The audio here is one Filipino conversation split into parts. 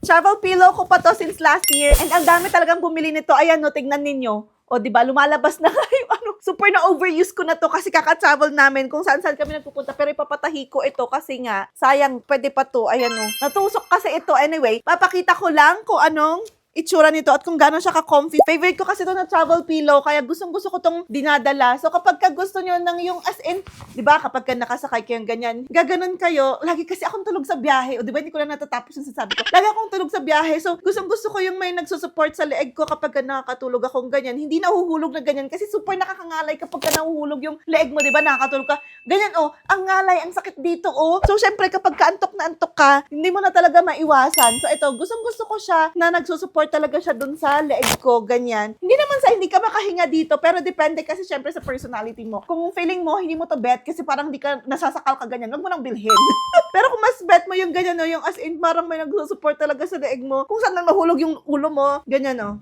Travel pillow ko pa to since last year. And ang dami talagang bumili nito. Ayan, no, tignan ninyo. O, di ba, lumalabas na yung super na overuse ko na to kasi kaka-travel namin kung saan-saan kami nagpupunta. Pero ipapatahi ko ito kasi nga, sayang, pwede pa to. Ayan, no. Natusok kasi ito. Anyway, papakita ko lang kung anong itsura nito at kung gano'n siya ka-comfy. Favorite ko kasi ito na travel pillow, kaya gustong-gusto ko itong dinadala. So, kapag ka gusto nyo ng yung as in, di ba, kapag ka nakasakay kayong ganyan, gaganon kayo, lagi kasi akong tulog sa biyahe. O, di ba, hindi ko na natatapos yung sasabi ko. Lagi akong tulog sa biyahe. So, gustong-gusto ko yung may nagsusupport sa leeg ko kapag ka nakakatulog akong ganyan. Hindi nahuhulog na ganyan kasi super nakakangalay kapag ka nahuhulog yung leeg mo, di ba, nakakatulog ka. Ganyan, oh, ang ngalay, ang sakit dito, oh. So, syempre, kapag ka antok na antok ka, hindi mo na talaga maiwasan. So, ito, gustong-gusto ko siya na nagsusupport talaga siya dun sa leeg ko, ganyan. Hindi naman sa hindi ka makahinga dito, pero depende kasi syempre sa personality mo. Kung feeling mo, hindi mo to bet kasi parang hindi ka nasasakal ka ganyan, wag mo nang bilhin. Pero kung mas bet mo yung ganyan, no, yung as in, parang may nagsusupport talaga sa leeg mo, kung saan lang mahulog yung ulo mo, ganyan, no.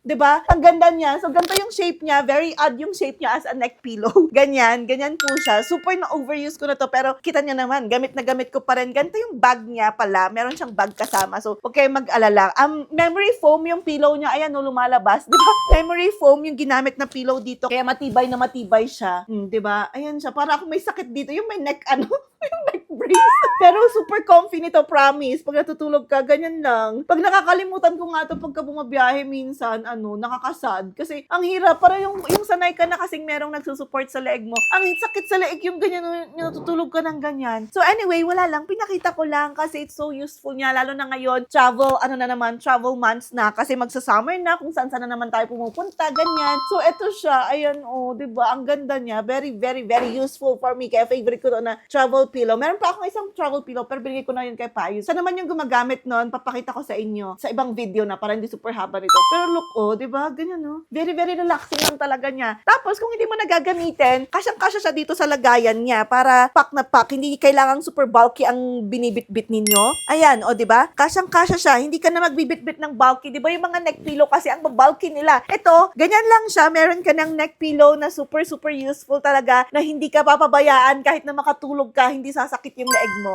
Diba? Ang ganda niya. So, ganito yung shape niya. Very odd yung shape niya as a neck pillow. Ganyan. Ganyan po siya. Super na overuse ko na to. Pero kita niya naman, gamit na gamit ko pa rin. Ganito yung bag niya pala. Meron siyang bag kasama. So, huwag kayong mag-alala. Memory foam yung pillow niya. Ayan, no, lumalabas. Diba? Memory foam yung ginamit na pillow dito. Kaya matibay na matibay siya. Diba? Ayan siya. Para ako may sakit dito. Yung may neck, yung neck brace. Pero super comfy nito, promise. Pag natutulog ka, ganyan lang. Pag nakakalimutan ko nga to pagka bumabiyahe minsan, nakakasad. Kasi ang hirap, para yung sanay ka na kasing merong nagsusupport sa leeg mo. Ang sakit sa leeg yung ganyan, yung natutulog ka ng ganyan. So anyway, wala lang. Pinakita ko lang kasi it's so useful niya. Lalo na ngayon, travel months na. Kasi magsa-summer na, kung saan-saan na naman tayo pumupunta, ganyan. So eto siya, ayan, diba? Ang ganda niya. Very, very, very useful for me. Kaya favorite ko to na travel pillow. Meron pa akong isang travel pillow, pero binigay ko na yun kay Payus. Sa naman yung gumagamit nun, papakita ko sa inyo sa ibang video na para hindi super haba nito. Pero look, diba? Ganyan, no? Very, very relaxing lang talaga niya. Tapos, kung hindi mo nagagamitin, kasyang-kasya siya dito sa lagayan niya para pack na pack. Hindi kailangang super bulky ang binibit-bit ninyo. Ayan, diba? Kasyang-kasya siya. Hindi ka na magbibit-bit ng bulky. Diba yung mga neck pillow kasi ang bulky nila. Ito, ganyan lang siya. Meron ka ng neck pillow na super, super useful talaga na hindi ka papabayaan kahit na makatulog ka, hindi sasakit yung leeg mo.